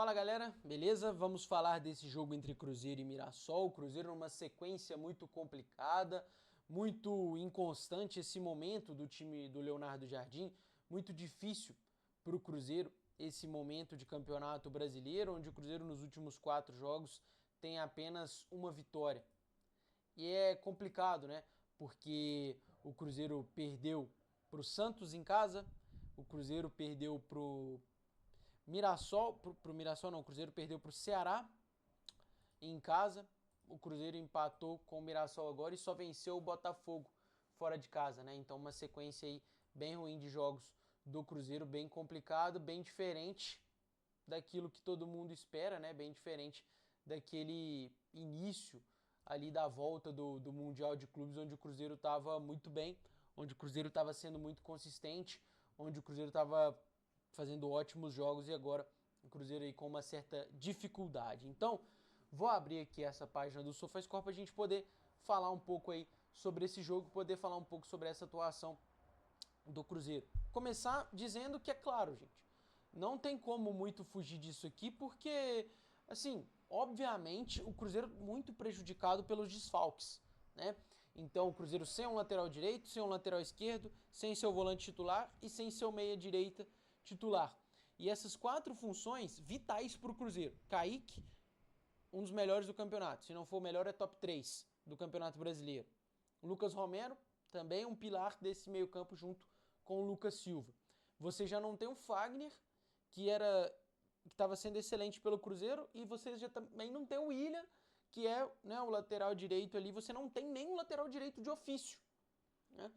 Fala galera, beleza? Vamos falar desse jogo entre Cruzeiro e Mirassol. O Cruzeiro numa sequência muito complicada, muito inconstante esse momento do time do Leonardo Jardim, muito difícil para o Cruzeiro esse momento de campeonato brasileiro, onde o Cruzeiro nos últimos 4 jogos tem apenas uma vitória. E é complicado, né? Porque o Cruzeiro perdeu para o Santos em casa, o Cruzeiro perdeu pro Mirassol, pro Mirassol não, o Cruzeiro perdeu pro Ceará em casa. O Cruzeiro empatou com o Mirassol agora e só venceu o Botafogo fora de casa, né? Então uma sequência aí bem ruim de jogos do Cruzeiro, bem complicado, bem diferente daquilo que todo mundo espera, né? Bem diferente daquele início ali da volta do Mundial de Clubes, onde o Cruzeiro estava muito bem, onde o Cruzeiro estava sendo muito consistente, onde o Cruzeiro estava fazendo ótimos jogos e agora o Cruzeiro aí com uma certa dificuldade. Então, vou abrir aqui essa página do SofaScore para a gente poder falar um pouco aí sobre esse jogo, poder falar um pouco sobre essa atuação do Cruzeiro. Começar dizendo que é claro, gente, não tem como muito fugir disso aqui, porque, assim, obviamente o Cruzeiro muito prejudicado pelos desfalques, né? Então o Cruzeiro sem um lateral direito, sem um lateral esquerdo, sem seu volante titular e sem seu meia direita titular. E essas 4 funções vitais para o Cruzeiro. Kaique, um dos melhores do campeonato, se não for o melhor é top 3 do Campeonato Brasileiro. Lucas Romero, também um pilar desse meio campo junto com o Lucas Silva. Você já não tem o Fagner, que estava sendo excelente pelo Cruzeiro, e você já também não tem o William, que é, né, o lateral direito ali. Você não tem nem um lateral direito de ofício, né?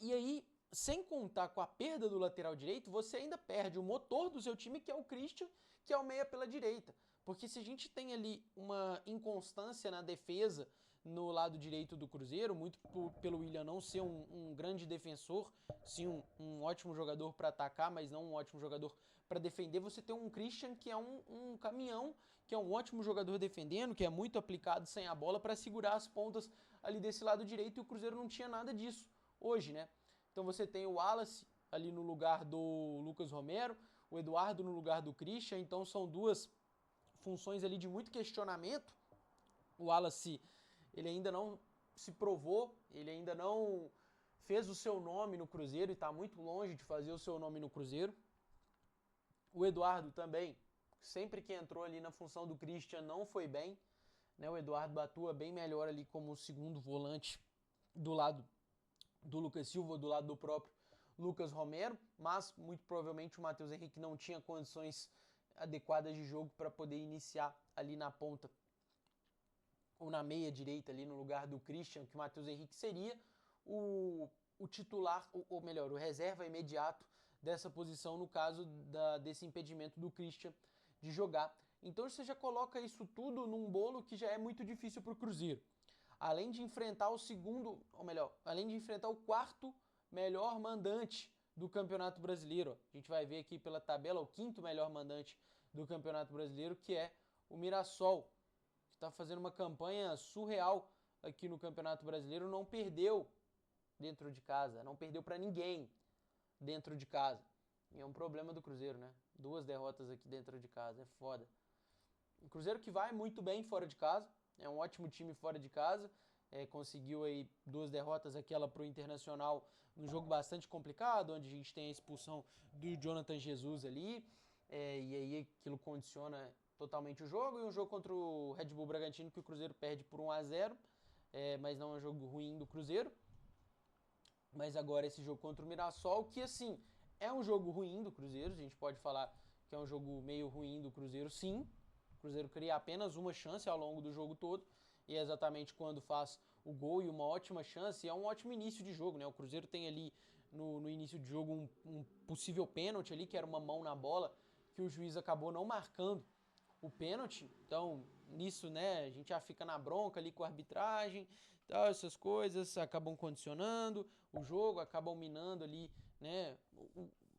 E aí, sem contar com a perda do lateral direito, você ainda perde o motor do seu time, que é o Christian, que é o meia pela direita. Porque se a gente tem ali uma inconstância na defesa no lado direito do Cruzeiro, muito pelo William não ser um grande defensor, sim um ótimo jogador para atacar, mas não um ótimo jogador para defender, você tem um Christian que é um caminhão, que é um ótimo jogador defendendo, que é muito aplicado sem a bola para segurar as pontas ali desse lado direito, e o Cruzeiro não tinha nada disso hoje, né? Então você tem o Wallace ali no lugar do Lucas Romero, o Eduardo no lugar do Christian, então são duas funções ali de muito questionamento. O Wallace, ele ainda não se provou, ele ainda não fez o seu nome no Cruzeiro e está muito longe de fazer o seu nome no Cruzeiro. O Eduardo também, sempre que entrou ali na função do Christian, não foi bem, né? O Eduardo atua bem melhor ali como segundo volante do lado do Lucas Silva, do lado do próprio Lucas Romero, mas muito provavelmente o Matheus Henrique não tinha condições adequadas de jogo para poder iniciar ali na ponta ou na meia direita ali no lugar do Christian, que o Matheus Henrique seria o titular, ou melhor, o reserva imediato dessa posição no caso desse impedimento do Christian de jogar. Então você já coloca isso tudo num bolo que já é muito difícil para o Cruzeiro. Além de enfrentar o segundo, ou melhor, além de enfrentar o quarto melhor mandante do Campeonato Brasileiro. A gente vai ver aqui pela tabela o quinto melhor mandante do Campeonato Brasileiro, que é o Mirassol, que está fazendo uma campanha surreal aqui no Campeonato Brasileiro, não perdeu dentro de casa, não perdeu para ninguém dentro de casa. E é um problema do Cruzeiro, né? 2 derrotas aqui dentro de casa, é foda. O Cruzeiro que vai muito bem fora de casa, é um ótimo time fora de casa, conseguiu aí 2 derrotas, aquela pro Internacional, num jogo bastante complicado, onde a gente tem a expulsão do Jonathan Jesus ali, e aí aquilo condiciona totalmente o jogo, e um jogo contra o Red Bull Bragantino que o Cruzeiro perde por 1-0, mas não é um jogo ruim do Cruzeiro. Mas agora esse jogo contra o Mirassol, que assim, é um jogo ruim do Cruzeiro, a gente pode falar que é um jogo meio ruim do Cruzeiro, sim. O Cruzeiro cria apenas uma chance ao longo do jogo todo, e é exatamente quando faz o gol e uma ótima chance, e é um ótimo início de jogo, né? O Cruzeiro tem ali no início de jogo um possível pênalti ali, que era uma mão na bola, que o juiz acabou não marcando o pênalti. Então, nisso, né, a gente já fica na bronca ali com a arbitragem, tal, essas coisas acabam condicionando o jogo, acabam minando ali, né,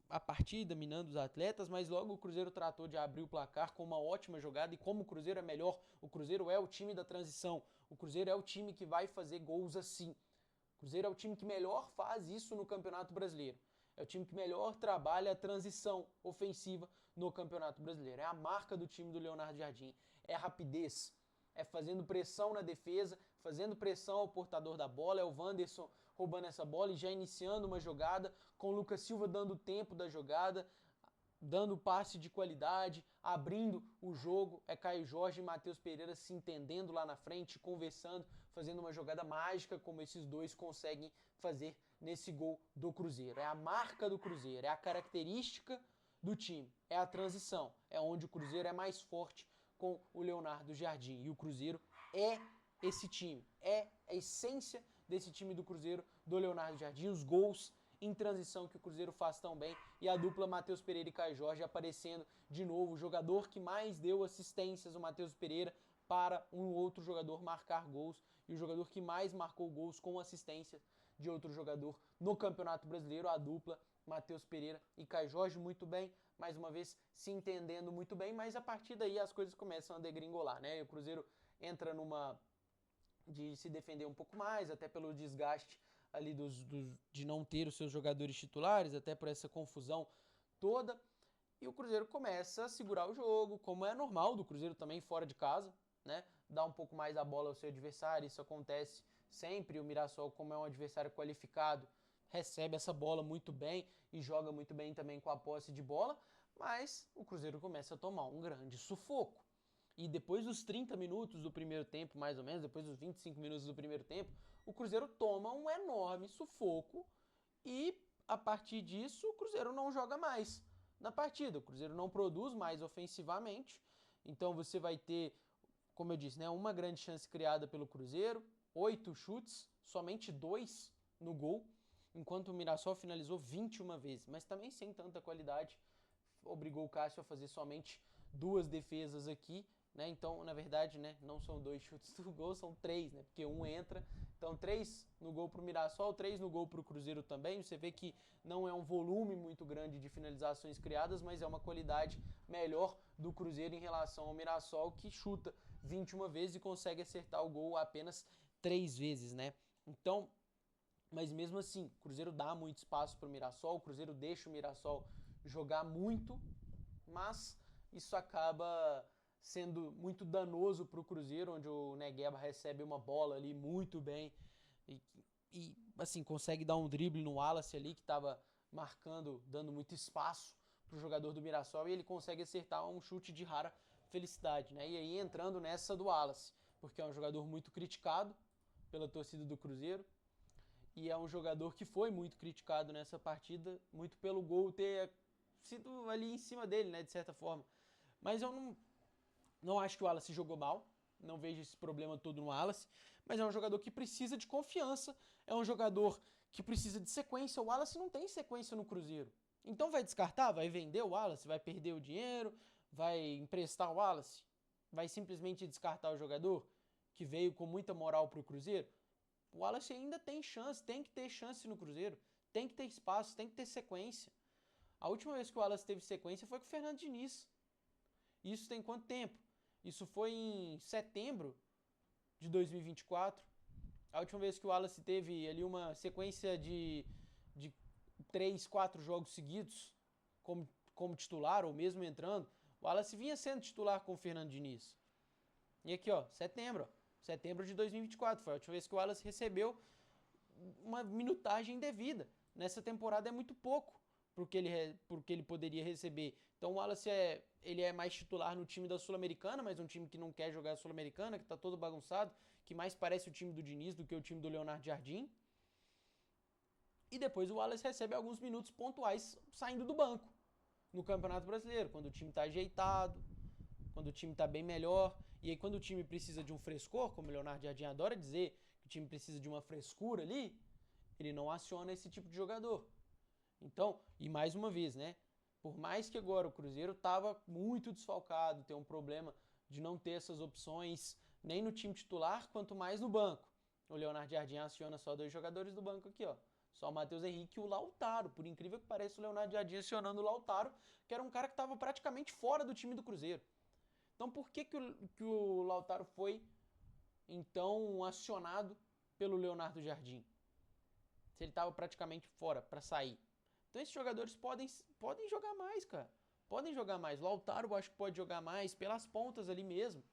a partida, minando os atletas, mas logo o Cruzeiro tratou de abrir o placar com uma ótima jogada, e como o Cruzeiro é melhor, o Cruzeiro é o time da transição, o Cruzeiro é o time que vai fazer gols assim. O Cruzeiro é o time que melhor faz isso no Campeonato Brasileiro. É o time que melhor trabalha a transição ofensiva no Campeonato Brasileiro. É a marca do time do Leonardo Jardim. É a rapidez. É fazendo pressão na defesa, fazendo pressão ao portador da bola. É o Wanderson roubando essa bola e já iniciando uma jogada, com o Lucas Silva dando tempo da jogada, dando passe de qualidade, abrindo o jogo. É Caio Jorge e Matheus Pereira se entendendo lá na frente, conversando, fazendo uma jogada mágica como esses dois conseguem fazer nesse gol do Cruzeiro. É a marca do Cruzeiro, é a característica do time, é a transição, é onde o Cruzeiro é mais forte com o Leonardo Jardim. E o Cruzeiro é esse time, é a essência desse time do Cruzeiro, do Leonardo Jardim, os gols em transição que o Cruzeiro faz tão bem, e a dupla Matheus Pereira e Caio Jorge aparecendo de novo, o jogador que mais deu assistências, o Matheus Pereira, para um outro jogador marcar gols, e o jogador que mais marcou gols com assistência de outro jogador no Campeonato Brasileiro, a dupla Matheus Pereira e Caio Jorge, muito bem, mais uma vez se entendendo muito bem, mas a partir daí as coisas começam a degringolar, né? E o Cruzeiro entra numa de se defender um pouco mais, até pelo desgaste ali de não ter os seus jogadores titulares, até por essa confusão toda. E o Cruzeiro começa a segurar o jogo, como é normal do Cruzeiro também fora de casa, né? Dá um pouco mais a bola ao seu adversário, isso acontece sempre. O Mirassol, como é um adversário qualificado, recebe essa bola muito bem e joga muito bem também com a posse de bola, mas o Cruzeiro começa a tomar um grande sufoco. E depois dos 30 minutos do primeiro tempo, mais ou menos, depois dos 25 minutos do primeiro tempo, o Cruzeiro toma um enorme sufoco e, a partir disso, o Cruzeiro não joga mais na partida. O Cruzeiro não produz mais ofensivamente. Então você vai ter, como eu disse, né, uma grande chance criada pelo Cruzeiro, 8 chutes, somente 2 no gol, enquanto o Mirassol finalizou 21 vezes, mas também sem tanta qualidade. Obrigou o Cássio a fazer somente 2 defesas aqui, né? Então, na verdade, né, não são 2 chutes do gol, são 3, né? Porque um entra. Então, 3 no gol pro Mirassol, 3 no gol pro Cruzeiro também. Você vê que não é um volume muito grande de finalizações criadas, mas é uma qualidade melhor do Cruzeiro em relação ao Mirassol, que chuta 21 vezes e consegue acertar o gol apenas 3 vezes, né? Então, mas mesmo assim, o Cruzeiro dá muito espaço pro Mirassol, o Cruzeiro deixa o Mirassol jogar muito, mas isso acaba sendo muito danoso para o Cruzeiro, onde o Negueba recebe uma bola ali muito bem e assim, consegue dar um drible no Wallace ali, que estava marcando, dando muito espaço para o jogador do Mirassol, e ele consegue acertar um chute de rara felicidade, né? E aí entrando nessa do Wallace, porque é um jogador muito criticado pela torcida do Cruzeiro, e é um jogador que foi muito criticado nessa partida, muito pelo gol ter sido ali em cima dele, né, de certa forma. Mas eu não acho que o Wallace jogou mal, não vejo esse problema todo no Wallace, mas é um jogador que precisa de confiança, é um jogador que precisa de sequência. O Wallace não tem sequência no Cruzeiro. Então vai descartar? Vai vender o Wallace? Vai perder o dinheiro? Vai emprestar o Wallace? Vai simplesmente descartar o jogador que veio com muita moral para o Cruzeiro? O Wallace ainda tem chance, tem que ter chance no Cruzeiro, tem que ter espaço, tem que ter sequência. A última vez que o Wallace teve sequência foi com o Fernando Diniz. Isso tem quanto tempo? Isso foi em setembro de 2024. A última vez que o Wallace teve ali uma sequência de 3, 4 jogos seguidos como titular, ou mesmo entrando, o Wallace vinha sendo titular com o Fernando Diniz. E aqui, ó, setembro de 2024, foi a última vez que o Wallace recebeu uma minutagem devida. Nessa temporada é muito pouco porque ele poderia receber. Então o Wallace ele é mais titular no time da Sul-Americana, mas um time que não quer jogar a Sul-Americana, que está todo bagunçado, que mais parece o time do Diniz do que o time do Leonardo Jardim. E depois o Wallace recebe alguns minutos pontuais saindo do banco no Campeonato Brasileiro, quando o time está ajeitado, quando o time está bem melhor. E aí quando o time precisa de um frescor, como o Leonardo Jardim adora dizer, que o time precisa de uma frescura ali, ele não aciona esse tipo de jogador. Então, e mais uma vez, né? Por mais que agora o Cruzeiro estava muito desfalcado, tem um problema de não ter essas opções nem no time titular, quanto mais no banco. O Leonardo Jardim aciona só 2 jogadores do banco aqui, ó. Só o Matheus Henrique e o Lautaro. Por incrível que pareça, o Leonardo Jardim acionando o Lautaro, que era um cara que estava praticamente fora do time do Cruzeiro. Então por que o Lautaro foi, então, acionado pelo Leonardo Jardim? Se ele estava praticamente fora para sair. Então esses jogadores podem jogar mais, cara. podem jogar mais. O Lautaro eu acho que pode jogar mais pelas pontas ali mesmo.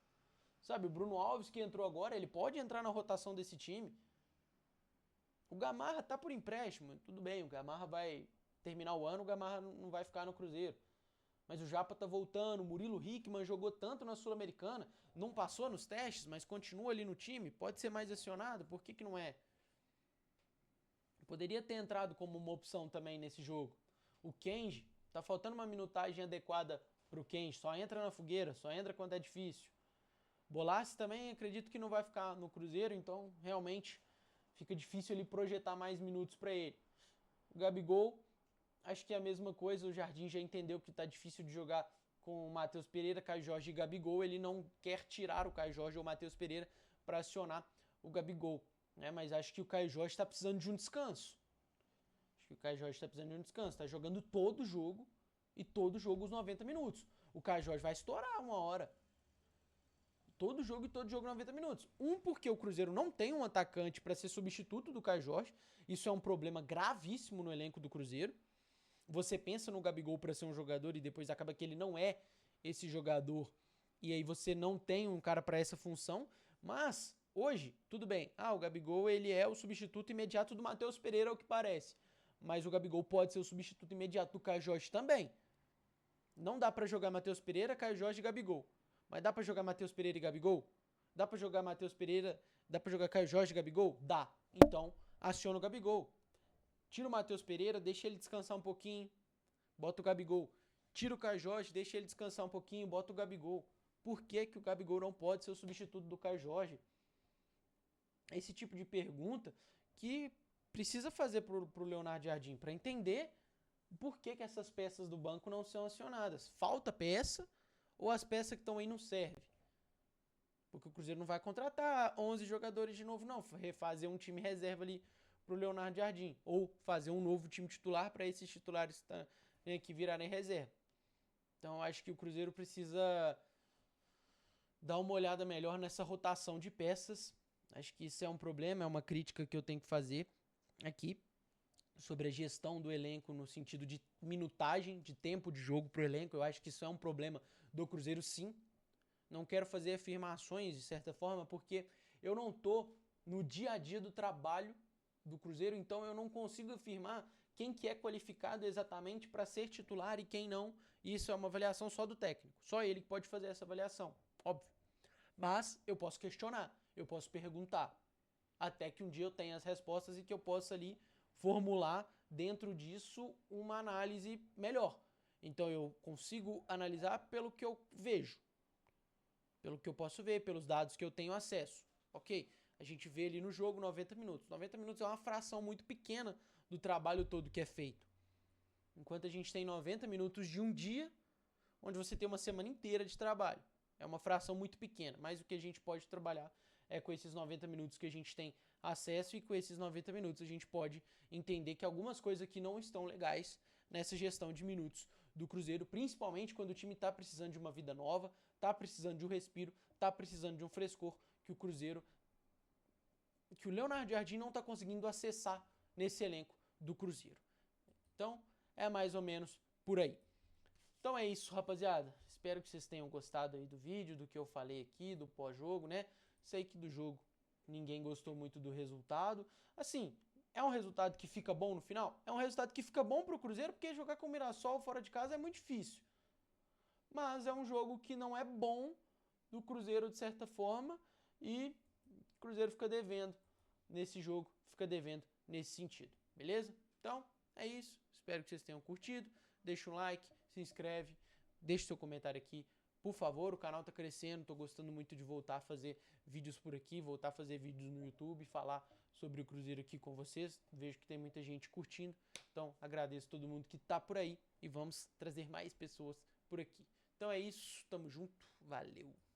Sabe, o Bruno Alves que entrou agora, ele pode entrar na rotação desse time. O Gamarra tá por empréstimo, tudo bem, o Gamarra vai terminar o ano, o Gamarra não vai ficar no Cruzeiro. Mas o Japa tá voltando, o Murilo Hickman jogou tanto na Sul-Americana, não passou nos testes, mas continua ali no time, pode ser mais acionado, por que não é? Poderia ter entrado como uma opção também nesse jogo. O Kenji, tá faltando uma minutagem adequada pro Kenji, só entra na fogueira, só entra quando é difícil. Bolassi também acredito que não vai ficar no Cruzeiro, então realmente fica difícil ele projetar mais minutos para ele. O Gabigol, acho que é a mesma coisa, o Jardim já entendeu que tá difícil de jogar com o Matheus Pereira, Caio Jorge e Gabigol, ele não quer tirar o Caio Jorge ou o Matheus Pereira para acionar o Gabigol, né? Mas acho que o Caio Jorge está precisando de um descanso. Acho que o Caio Jorge está precisando de um descanso, está jogando todo jogo e todo jogo os 90 minutos. O Caio Jorge vai estourar uma hora. Todo jogo e todo jogo 90 minutos. Porque o Cruzeiro não tem um atacante para ser substituto do Caio Jorge. Isso é um problema gravíssimo no elenco do Cruzeiro. Você pensa no Gabigol para ser um jogador e depois acaba que ele não é esse jogador. E aí você não tem um cara para essa função. Mas hoje, tudo bem. O Gabigol ele é o substituto imediato do Matheus Pereira, ao que parece. Mas o Gabigol pode ser o substituto imediato do Caio Jorge também. Não dá para jogar Matheus Pereira, Caio Jorge e Gabigol. Mas dá pra jogar Matheus Pereira e Gabigol? Dá pra jogar Matheus Pereira, dá pra jogar Caio Jorge e Gabigol? Dá. Então, aciona o Gabigol. Tira o Matheus Pereira, deixa ele descansar um pouquinho, bota o Gabigol. Tira o Caio Jorge, deixa ele descansar um pouquinho, bota o Gabigol. Por que que o Gabigol não pode ser o substituto do Caio Jorge? Esse tipo de pergunta que precisa fazer pro Leonardo Jardim para entender por que essas peças do banco não são acionadas. Falta peça ou as peças que estão aí não servem? Porque o Cruzeiro não vai contratar 11 jogadores de novo, não. Refazer um time reserva ali pro Leonardo Jardim. Ou fazer um novo time titular para esses titulares que virarem reserva. Então acho que o Cruzeiro precisa dar uma olhada melhor nessa rotação de peças. Acho que isso é um problema, é uma crítica que eu tenho que fazer aqui sobre a gestão do elenco no sentido de minutagem, de tempo de jogo pro elenco. Eu acho que isso é um problema do Cruzeiro, sim. Não quero fazer afirmações, de certa forma, porque eu não tô no dia a dia do trabalho do Cruzeiro, então eu não consigo afirmar quem que é qualificado exatamente para ser titular e quem não. Isso é uma avaliação só do técnico. Só ele que pode fazer essa avaliação, óbvio. Mas eu posso questionar, eu posso perguntar, até que um dia eu tenha as respostas e que eu possa ali formular dentro disso uma análise melhor. Então eu consigo analisar pelo que eu vejo, pelo que eu posso ver, pelos dados que eu tenho acesso. Ok, a gente vê ali no jogo 90 minutos. 90 minutos é uma fração muito pequena do trabalho todo que é feito. Enquanto a gente tem 90 minutos de um dia, onde você tem uma semana inteira de trabalho. É uma fração muito pequena, mas o que a gente pode trabalhar é com esses 90 minutos que a gente tem acesso, e com esses 90 minutos a gente pode entender que algumas coisas aqui não estão legais nessa gestão de minutos do Cruzeiro, principalmente quando o time está precisando de uma vida nova, está precisando de um respiro, está precisando de um frescor que o Cruzeiro, que o Leonardo Jardim não está conseguindo acessar nesse elenco do Cruzeiro. Então, é mais ou menos por aí. Então é isso, rapaziada. Espero que vocês tenham gostado aí do vídeo, do que eu falei aqui, do pós-jogo, né? Sei que do jogo ninguém gostou muito do resultado. Assim, é um resultado que fica bom no final? É um resultado que fica bom pro Cruzeiro, porque jogar com o Mirassol fora de casa é muito difícil. Mas é um jogo que não é bom do Cruzeiro de certa forma, e o Cruzeiro fica devendo nesse jogo, fica devendo nesse sentido, beleza? Então, é isso. Espero que vocês tenham curtido. Deixa um like, se inscreve, deixa seu comentário aqui, por favor. O canal tá crescendo, tô gostando muito de voltar a fazer vídeos por aqui, voltar a fazer vídeos no YouTube, falar sobre o Cruzeiro aqui com vocês. Vejo que tem muita gente curtindo, então agradeço todo mundo que tá por aí e vamos trazer mais pessoas por aqui. Então é isso, tamo junto, valeu!